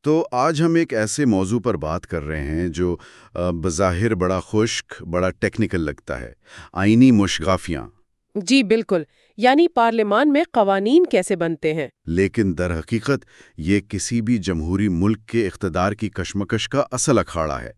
تو آج ہم ایک ایسے موضوع پر بات کر رہے ہیں جو بظاہر بڑا خشک، بڑا ٹیکنیکل لگتا ہے، آئینی مشگافیاں۔ جی بالکل، یعنی پارلیمان میں قوانین کیسے بنتے ہیں۔ لیکن در حقیقت یہ کسی بھی جمہوری ملک کے اقتدار کی کشمکش کا اصل اکھاڑا ہے۔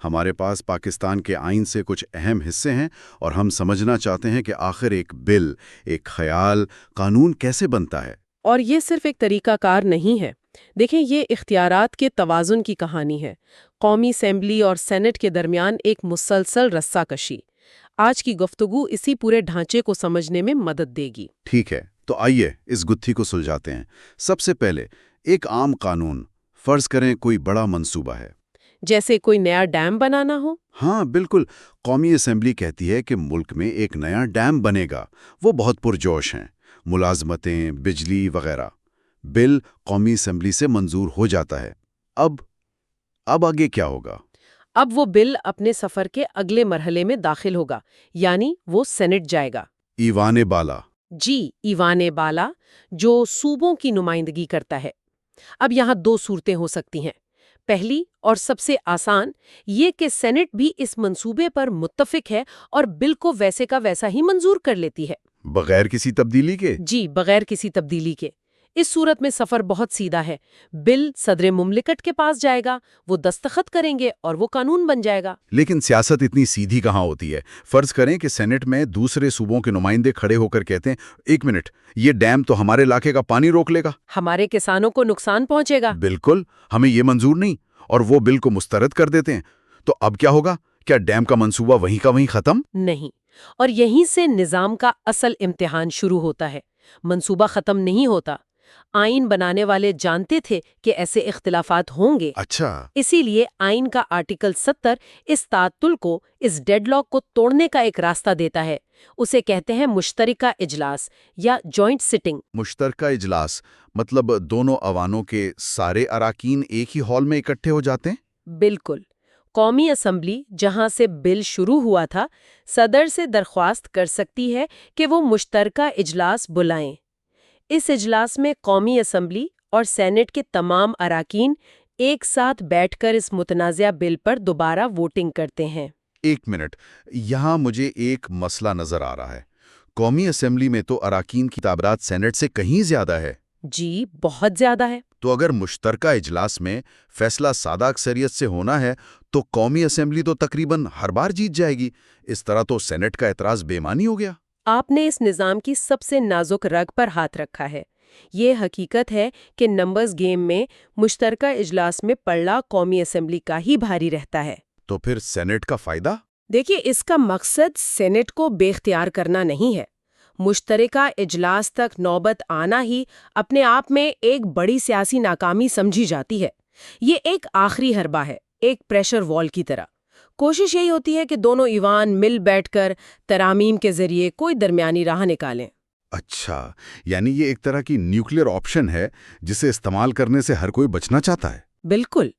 ہمارے پاس پاکستان کے آئین سے کچھ اہم حصے ہیں اور ہم سمجھنا چاہتے ہیں کہ آخر ایک بل، ایک خیال، قانون کیسے بنتا ہے۔ اور یہ صرف ایک طریقہ کار نہیں ہے۔ دیکھیں، یہ اختیارات کے توازن کی کہانی ہے، قومی اسمبلی اور سینٹ کے درمیان ایک مسلسل رسہ کشی۔ آج کی گفتگو اسی پورے ڈھانچے کو سمجھنے میں مدد دے گی۔ ٹھیک ہے، تو آئیے اس گتھی کو سلجھاتے ہیں۔ سب سے پہلے ایک عام قانون، فرض کریں کوئی بڑا منصوبہ ہے، جیسے کوئی نیا ڈیم بنانا ہو۔ ہاں بالکل، قومی اسمبلی کہتی ہے کہ ملک میں ایک نیا ڈیم بنے گا، وہ بہت پرجوش ہیں، ملازمتیں، بجلی وغیرہ۔ بل قومی اسمبلی سے منظور ہو جاتا ہے۔ اب آگے کیا ہوگا؟ اب وہ بل اپنے سفر کے اگلے مرحلے میں داخل ہوگا، یعنی وہ سینٹ جائے گا۔ ایوان بالا۔ جی، ایوان بالا، جو صوبوں کی نمائندگی کرتا ہے۔ اب یہاں دو صورتیں ہو سکتی ہیں۔ پہلی اور سب سے آسان یہ کہ سینٹ بھی اس منصوبے پر متفق ہے اور بل کو ویسے کا ویسا ہی منظور کر لیتی ہے، بغیر کسی تبدیلی کے؟ جی، بغیر کسی تبدیلی کے۔ اس صورت میں سفر بہت سیدھا ہے۔ بل صدر مملکت کے پاس جائے گا، وہ دستخط کریں گے اور وہ قانون بن جائے گا۔ لیکن سیاست اتنی سیدھی کہاں ہوتی ہے؟ فرض کریں کہ سینٹ میں دوسرے صوبوں کے نمائندے کھڑے ہو کر کہتے ہیں، ایک منٹ، یہ ڈیم تو ہمارے علاقے کا پانی روک لے گا، ہمارے کسانوں کو نقصان پہنچے گا۔ بالکل، ہمیں یہ منظور نہیں، اور وہ بل کو مسترد کر دیتے ہیں۔ تو اب کیا ہوگا؟ کیا ڈیم کا منصوبہ وہیں کا وہیں ختم؟ نہیں، اور یہیں سے نظام کا اصل امتحان شروع ہوتا ہے۔ منصوبہ ختم نہیں ہوتا۔ آئین بنانے والے جانتے تھے کہ ایسے اختلافات ہوں گے۔ اچھا۔ اسی لیے آئین کا آرٹیکل 70 اس تعطل کو، اس ڈیڈ لاک کو توڑنے کا ایک راستہ دیتا ہے۔ اسے کہتے ہیں مشترکہ اجلاس یا جوائنٹ سٹنگ۔ مشترکہ اجلاس مطلب دونوں ایوانوں کے سارے اراکین ایک ہی ہال میں اکٹھے ہو جاتے ہیں؟ بالکل۔ قومی اسمبلی، جہاں سے بل شروع ہوا تھا، صدر سے درخواست کر سکتی ہے کہ وہ مشترکہ اجلاس بلائیں۔ اس اجلاس میں قومی اسمبلی اور سینٹ کے تمام اراکین ایک ساتھ بیٹھ کر اس متنازعہ بل پر دوبارہ ووٹنگ کرتے ہیں۔ ایک منٹ، یہاں مجھے ایک مسئلہ نظر آ رہا ہے۔ قومی اسمبلی میں تو اراکین کی تعداد سینٹ سے کہیں زیادہ ہے۔ جی، بہت زیادہ ہے۔ تو اگر مشترکہ اجلاس میں فیصلہ سادہ اکثریت سے ہونا ہے تو قومی اسمبلی تو تقریباً ہر بار جیت جائے گی۔ اس طرح تو سینٹ کا اعتراض بے معنی ہو گیا۔ آپ نے اس نظام کی سب سے نازک رگ پر ہاتھ رکھا ہے۔ یہ حقیقت ہے کہ نمبرز گیم میں مشترکہ اجلاس میں پلڑا قومی اسمبلی کا ہی بھاری رہتا ہے۔ تو پھر سینٹ کا فائدہ؟ دیکھیے، اس کا مقصد سینٹ کو بے اختیار کرنا نہیں ہے۔ مشترکہ اجلاس تک نوبت آنا ہی اپنے آپ میں ایک بڑی سیاسی ناکامی سمجھی جاتی ہے۔ یہ ایک آخری حربہ ہے، ایک پریشر وال کی طرح۔ کوشش یہی ہوتی ہے کہ دونوں ایوان مل بیٹھ کر ترامیم کے ذریعے کوئی درمیانی راہ نکالیں۔ اچھا، یعنی یہ ایک طرح کی نیوکلیر آپشن ہے جسے استعمال کرنے سے ہر کوئی بچنا چاہتا ہے۔ بالکل،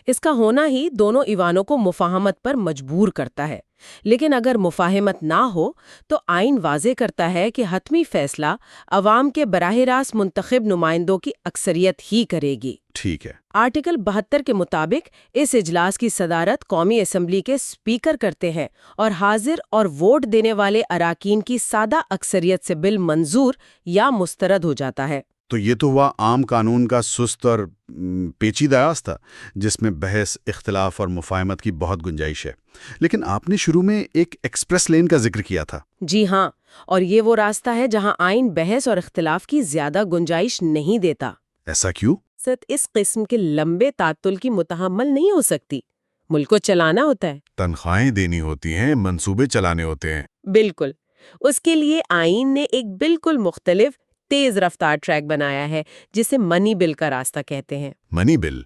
اس کا ہونا ہی دونوں ایوانوں کو مفاہمت پر مجبور کرتا ہے۔ لیکن اگر مفاہمت نہ ہو تو آئین واضح کرتا ہے کہ حتمی فیصلہ عوام کے براہ راست منتخب نمائندوں کی اکثریت ہی کرے گی۔ ٹھیک ہے۔ آرٹیکل 72 کے مطابق اس اجلاس کی صدارت قومی اسمبلی کے اسپیکر کرتے ہیں اور حاضر اور ووٹ دینے والے اراکین کی سادہ اکثریت سے بل منظور یا مسترد ہو جاتا ہے۔ تو یہ تو ہوا عام قانون کا سست اور پیچیدہ راستہ جس میں بحث، اختلاف اور مفاہمت کی بہت گنجائش ہے۔ لیکن آپ نے شروع میں ایک ایکسپریس لین کا ذکر کیا تھا۔ جی ہاں، اور یہ وہ راستہ ہے جہاں آئین بحث اور اختلاف کی زیادہ گنجائش نہیں دیتا۔ ایسا کیوں؟ اس قسم کے لمبے تعطل کی متحمل نہیں ہو سکتی۔ ملک کو چلانا ہوتا ہے، تنخواہیں دینی ہوتی ہیں، منصوبے چلانے ہوتے ہیں۔ بالکل۔ اس کے لیے آئین نے ایک بالکل مختلف تیز رفتار ٹریک بنایا ہے جسے منی بل کا راستہ کہتے ہیں۔ منی بل،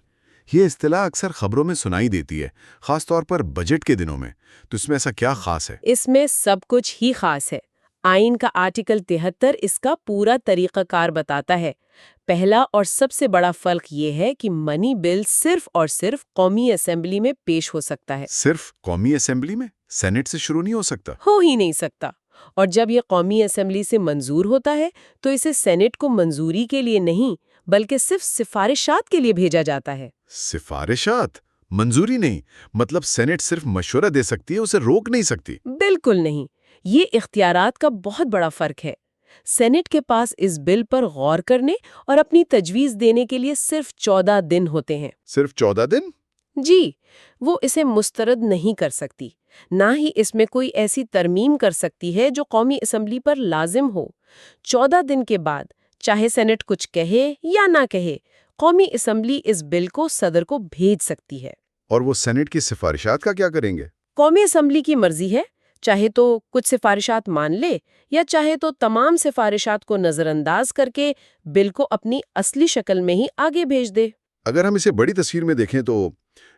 یہ اصطلاح اکثر خبروں میں سنائی دیتی ہے، خاص طور پر بجٹ کے دنوں میں۔ تو اس میں ایسا کیا خاص ہے؟ اس میں سب کچھ ہی خاص ہے۔ آئین کا آرٹیکل 73 اس کا پورا طریقہ کار بتاتا ہے۔ پہلا اور سب سے بڑا فرق یہ ہے کہ منی بل صرف اور صرف قومی اسمبلی میں پیش ہو سکتا ہے۔ صرف قومی اسمبلی میں؟ سینٹ سے شروع نہیں ہو سکتا؟ ہو ہی نہیں سکتا۔ اور جب یہ قومی اسمبلی سے منظور ہوتا ہے تو اسے سینٹ کو منظوری کے لیے نہیں بلکہ صرف سفارشات کے لیے بھیجا جاتا ہے۔ سفارشات منظوری نہیں، مطلب سینٹ صرف مشورہ دے سکتی ہے، اسے روک نہیں سکتی؟ بالکل نہیں، یہ اختیارات کا بہت بڑا فرق ہے۔ سینٹ کے پاس اس بل پر غور کرنے اور اپنی تجویز دینے کے لیے صرف 14 دن ہوتے ہیں۔ صرف 14 دن؟ جی، وہ اسے مسترد نہیں کر سکتی، نہ ہی اس میں کوئی ایسی ترمیم کر سکتی ہے جو قومی اسمبلی پر لازم ہو۔ 14 دن کے بعد چاہے سینٹ کچھ کہے یا نہ کہے، قومی اسمبلی اس بل کو صدر کو بھیج سکتی ہے۔ اور وہ سینٹ کی سفارشات کا کیا کریں گے؟ قومی اسمبلی کی مرضی ہے، چاہے تو کچھ سفارشات مان لے یا چاہے تو تمام سفارشات کو نظر انداز کر کے بل کو اپنی اصلی شکل میں ہی آگے بھیج دے۔ اگر ہم اسے بڑی تصویر میں دیکھیں تو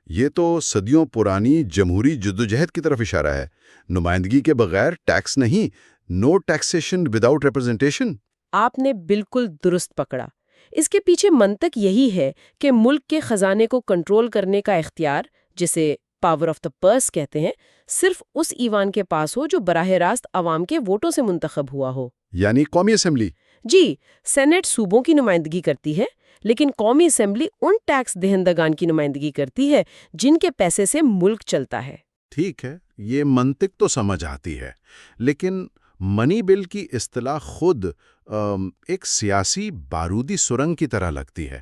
یہ تو صدیوں پرانی جمہوری جدوجہد کی طرف اشارہ ہے۔ نمائندگی کے بغیر ٹیکس نہیں، نو ٹیکسیشن وداؤٹ ریپرزنٹیشن۔ آپ نے بالکل درست پکڑا۔ اس کے پیچھے منطق یہی ہے کہ ملک کے خزانے کو کنٹرول کرنے کا اختیار، جسے پاور آف دا پرس کہتے ہیں، صرف اس ایوان کے پاس ہو جو براہ راست عوام کے ووٹوں سے منتخب ہوا ہو۔ یعنی قومی اسمبلی؟ جی، سینٹ صوبوں کی نمائندگی کرتی ہے، لیکن قومی اسمبلی ان ٹیکس دہندگان کی نمائندگی کرتی ہے جن کے پیسے سے ملک چلتا ہے۔ ٹھیک ہے، یہ منطق تو سمجھ آتی ہے، لیکن منی بل کی اصطلاح خود ایک سیاسی بارودی سرنگ کی طرح لگتی ہے۔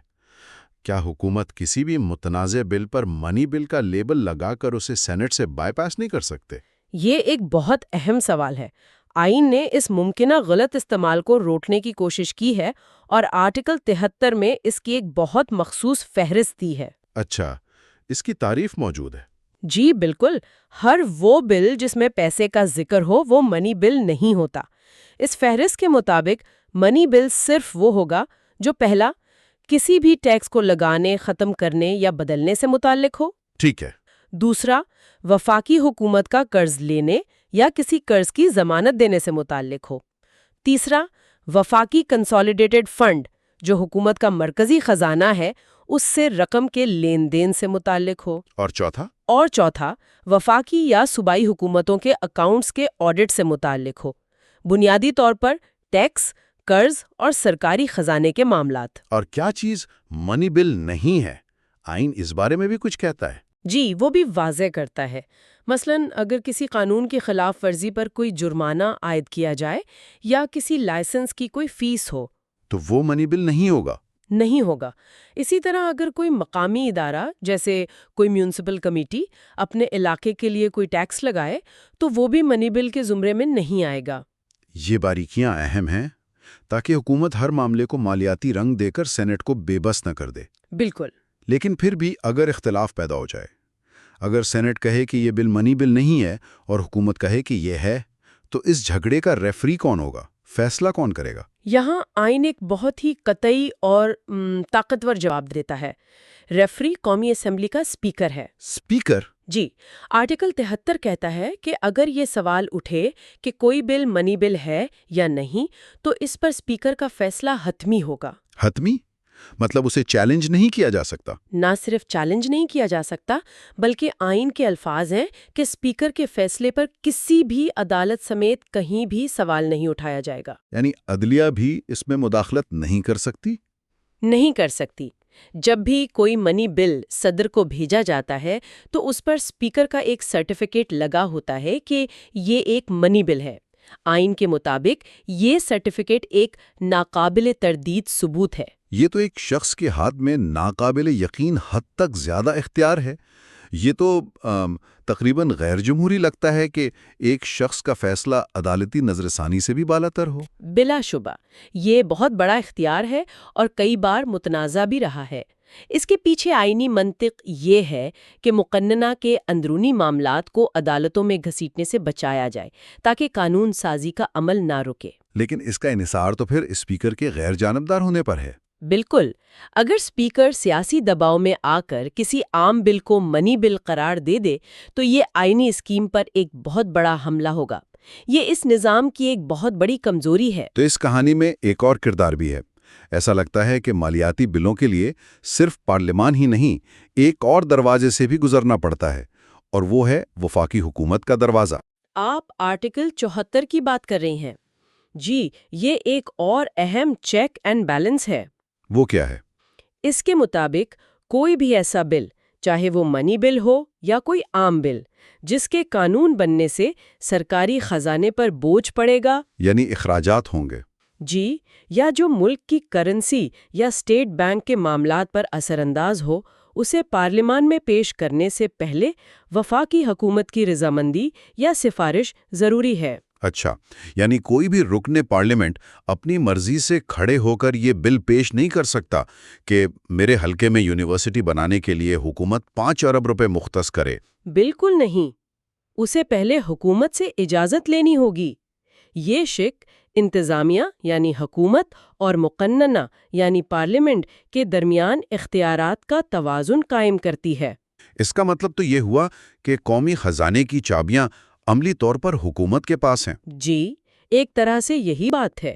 کیا حکومت کسی بھی متنازع بل پر منی بل کا لیبل لگا کر اسے سینٹ سے بائی پاس نہیں کر سکتے؟ یہ ایک بہت اہم سوال ہے۔ آئین نے اس ممکنہ غلط استعمال کو روکنے کی کوشش کی ہے اور آرٹیکل 73 میں اس کی ایک بہت مخصوص فہرست دی ہے۔ اچھا، اس کی تعریف موجود ہے؟ جی بالکل، ہر وہ بل جس میں پیسے کا ذکر ہو وہ منی بل نہیں ہوتا۔ اس فہرست کے مطابق منی بل صرف وہ ہوگا جو پہلا کسی بھی ٹیکس کو لگانے، ختم کرنے یا بدلنے سے متعلق ہو۔ ٹھیک ہے۔ دوسرا، وفاقی حکومت کا قرض لینے یا کسی قرض کی ضمانت دینے سے متعلق ہو۔ تیسرا، وفاقی کنسالیڈیٹڈ فنڈ جو حکومت کا مرکزی خزانہ ہے اس سے رقم کے لین دین سے متعلق ہو۔ اور چوتھا، وفاقی یا صوبائی حکومتوں کے اکاؤنٹس کے آڈٹ سے متعلق ہو، بنیادی طور پر ٹیکس، قرض اور سرکاری خزانے کے معاملات۔ اور کیا چیز منی بل نہیں ہے؟ آئین اس بارے میں بھی کچھ کہتا ہے؟ جی، وہ بھی واضح کرتا ہے۔ مثلاً اگر کسی قانون کی خلاف ورزی پر کوئی جرمانہ عائد کیا جائے یا کسی لائسنس کی کوئی فیس ہو تو وہ منی بل نہیں ہوگا؟ نہیں ہوگا۔ اسی طرح اگر کوئی مقامی ادارہ جیسے کوئی میونسپل کمیٹی اپنے علاقے کے لیے کوئی ٹیکس لگائے تو وہ بھی منی بل کے زمرے میں نہیں آئے گا۔ یہ باریکیاں اہم ہیں تاکہ حکومت ہر معاملے کو مالیاتی رنگ دے کر سینٹ کو بے بس نہ کر دے۔ بالکل۔ لیکن پھر بھی اگر اختلاف پیدا ہو جائے، اگر سینٹ کہے کہ یہ بل منی بل نہیں ہے اور حکومت کہے کہ یہ ہے، تو اس جھگڑے کا ریفری کون ہوگا؟ فیصلہ کون کرے گا؟ یہاں آئین ایک بہت ہی قطعی اور طاقتور جواب دیتا ہے۔ ریفری قومی اسمبلی کا اسپیکر ہے۔ اسپیکر؟ جی، آرٹیکل 73 کہتا ہے کہ اگر یہ سوال اٹھے کہ کوئی بل منی بل ہے یا نہیں تو اس پر اسپیکر کا فیصلہ حتمی ہوگا۔ حتمی؟ مطلب اسے چیلنج نہیں کیا جا سکتا؟ نہ صرف چیلنج نہیں کیا جا سکتا بلکہ آئین کے الفاظ ہیں کہ اسپیکر کے فیصلے پر کسی بھی عدالت سمیت کہیں بھی سوال نہیں اٹھایا جائے گا۔ یعنی عدلیہ بھی اس میں مداخلت نہیں کر سکتی؟ نہیں کر سکتی۔ جب بھی کوئی منی بل صدر کو بھیجا جاتا ہے تو اس پر اسپیکر کا ایک سرٹیفکیٹ لگا ہوتا ہے کہ یہ ایک منی بل ہے۔ آئین کے مطابق یہ سرٹیفکیٹ ایک ناقابل تردید ثبوت ہے۔ یہ تو ایک شخص کے ہاتھ میں ناقابل یقین حد تک زیادہ اختیار ہے۔ یہ تو تقریباً غیر جمہوری لگتا ہے کہ ایک شخص کا فیصلہ عدالتی نظر ثانی سے بھی بالا تر ہو۔ بلا شبہ یہ بہت بڑا اختیار ہے اور کئی بار متنازع بھی رہا ہے۔ اس کے پیچھے آئینی منطق یہ ہے کہ مقننہ کے اندرونی معاملات کو عدالتوں میں گھسیٹنے سے بچایا جائے تاکہ قانون سازی کا عمل نہ رکے۔ لیکن اس کا انحصار تو پھر اسپیکر کے غیر جانبدار ہونے پر ہے۔ بالکل، اگر اسپیکر سیاسی دباؤ میں آ کر کسی عام بل کو منی بل قرار دے دے تو یہ آئینی اسکیم پر ایک بہت بڑا حملہ ہوگا۔ یہ اس نظام کی ایک بہت بڑی کمزوری ہے۔ تو اس کہانی میں ایک اور کردار بھی ہے۔ ایسا لگتا ہے کہ مالیاتی بلوں کے لیے صرف پارلیمان ہی نہیں، ایک اور دروازے سے بھی گزرنا پڑتا ہے، اور وہ ہے وفاقی حکومت کا دروازہ۔ آپ آرٹیکل 74 کی بات کر رہے ہیں۔ جی، یہ ایک اور اہم چیک اینڈ بیلنس ہے۔ وہ کیا ہے؟ اس کے مطابق کوئی بھی ایسا بل، چاہے وہ منی بل ہو یا کوئی عام بل، جس کے قانون بننے سے سرکاری خزانے پر بوجھ پڑے گا، یعنی اخراجات ہوں گے، جی، یا جو ملک کی کرنسی یا اسٹیٹ بینک کے معاملات پر اثر انداز ہو، اسے پارلیمان میں پیش کرنے سے پہلے وفاقی حکومت کی رضامندی یا سفارش ضروری ہے۔ اچھا، یعنی کوئی بھی رکن پارلیمنٹ اپنی مرضی سے کھڑے ہو کر یہ بل پیش نہیں کر سکتا کہ میرے حلقے میں یونیورسٹی بنانے کے لیے حکومت 5 ارب روپے مختص کرے۔ بالکل نہیں، اسے پہلے حکومت سے اجازت لینی ہوگی۔ یہ شک انتظامیہ یعنی حکومت اور مقننہ یعنی پارلیمنٹ کے درمیان اختیارات کا توازن قائم کرتی ہے۔ اس کا مطلب تو یہ ہوا کہ قومی خزانے کی چابیاں عملی طور پر حکومت کے پاس ہیں۔ جی، ایک طرح سے یہی بات ہے۔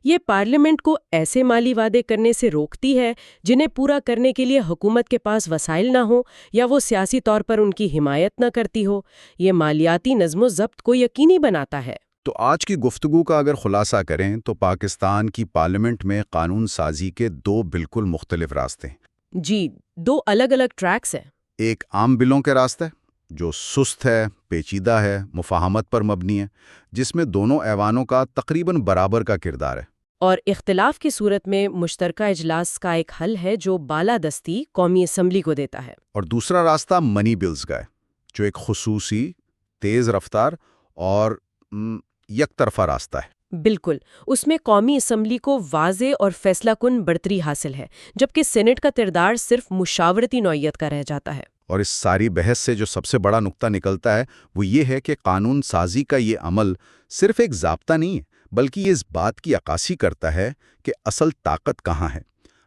یہ پارلیمنٹ کو ایسے مالی وعدے کرنے سے روکتی ہے جنہیں پورا کرنے کے لیے حکومت کے پاس وسائل نہ ہوں یا وہ سیاسی طور پر ان کی حمایت نہ کرتی ہو۔ یہ مالیاتی نظم و ضبط کو یقینی بناتا ہے۔ تو آج کی گفتگو کا اگر خلاصہ کریں تو پاکستان کی پارلیمنٹ میں قانون سازی کے 2 بالکل مختلف راستے ہیں۔ جی، 2 الگ الگ ٹریکس ہیں۔ ایک عام بلوں کے راستے جو سست ہے، پیچیدہ ہے، مفاہمت پر مبنی ہے، جس میں دونوں ایوانوں کا تقریباً برابر کا کردار ہے، اور اختلاف کی صورت میں مشترکہ اجلاس کا ایک حل ہے جو بالادستی قومی اسمبلی کو دیتا ہے۔ اور دوسرا راستہ منی بلز کا ہے جو ایک خصوصی، تیز رفتار اور یک طرفہ راستہ ہے۔ بالکل، اس میں قومی اسمبلی کو واضح اور فیصلہ کن برتری حاصل ہے، جبکہ سینٹ کا کردار صرف مشاورتی نوعیت کا رہ جاتا ہے۔ اور اس ساری بحث سے جو سب سے بڑا نقطہ نکلتا ہے وہ یہ ہے کہ قانون سازی کا یہ عمل صرف ایک ضابطہ نہیں ہے، بلکہ یہ اس بات کی عکاسی کرتا ہے کہ اصل طاقت کہاں ہے۔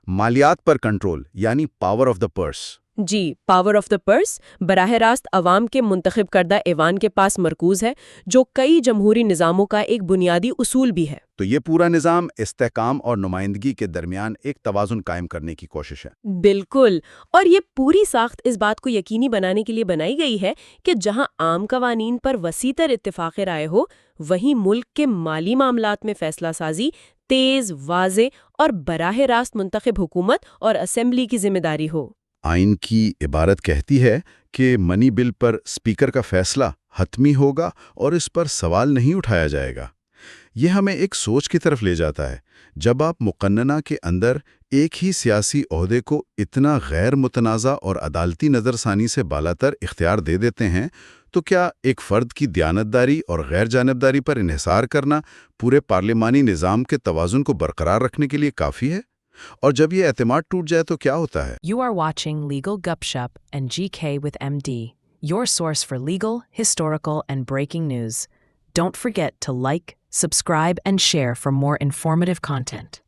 مالیات پر کنٹرول یعنی پاور آف دا پرس۔ جی، پاور آف دا پرس براہ راست عوام کے منتخب کردہ ایوان کے پاس مرکوز ہے، جو کئی جمہوری نظاموں کا ایک بنیادی اصول بھی ہے۔ تو یہ پورا نظام استحکام اور نمائندگی کے درمیان ایک توازن قائم کرنے کی کوشش ہے۔ بالکل، اور یہ پوری ساخت اس بات کو یقینی بنانے کے لیے بنائی گئی ہے کہ جہاں عام قوانین پر وسیع تر اتفاق رائے ہو، وہیں ملک کے مالی معاملات میں فیصلہ سازی تیز، واضح اور براہ راست منتخب حکومت اور اسمبلی کی ذمہ داری ہو۔ آئین کی عبارت کہتی ہے کہ منی بل پر اسپیکر کا فیصلہ حتمی ہوگا اور اس پر سوال نہیں اٹھایا جائے گا۔ یہ ہمیں ایک سوچ کی طرف لے جاتا ہے۔ جب آپ مقننہ کے اندر ایک ہی سیاسی عہدے کو اتنا غیر متنازع اور عدالتی نظر ثانی سے بالاتر اختیار دے دیتے ہیں تو کیا ایک فرد کی دیانتداری اور غیر جانبداری پر انحصار کرنا پورے پارلیمانی نظام کے توازن کو برقرار رکھنے کے لیے کافی ہے؟ اور جب یہ اعتماد ٹوٹ جائے تو کیا ہوتا ہے؟ You are watching Legal Gupshup and GK with MD, your source for legal, historical, and breaking news. Don't forget to like, subscribe, and share for more informative content.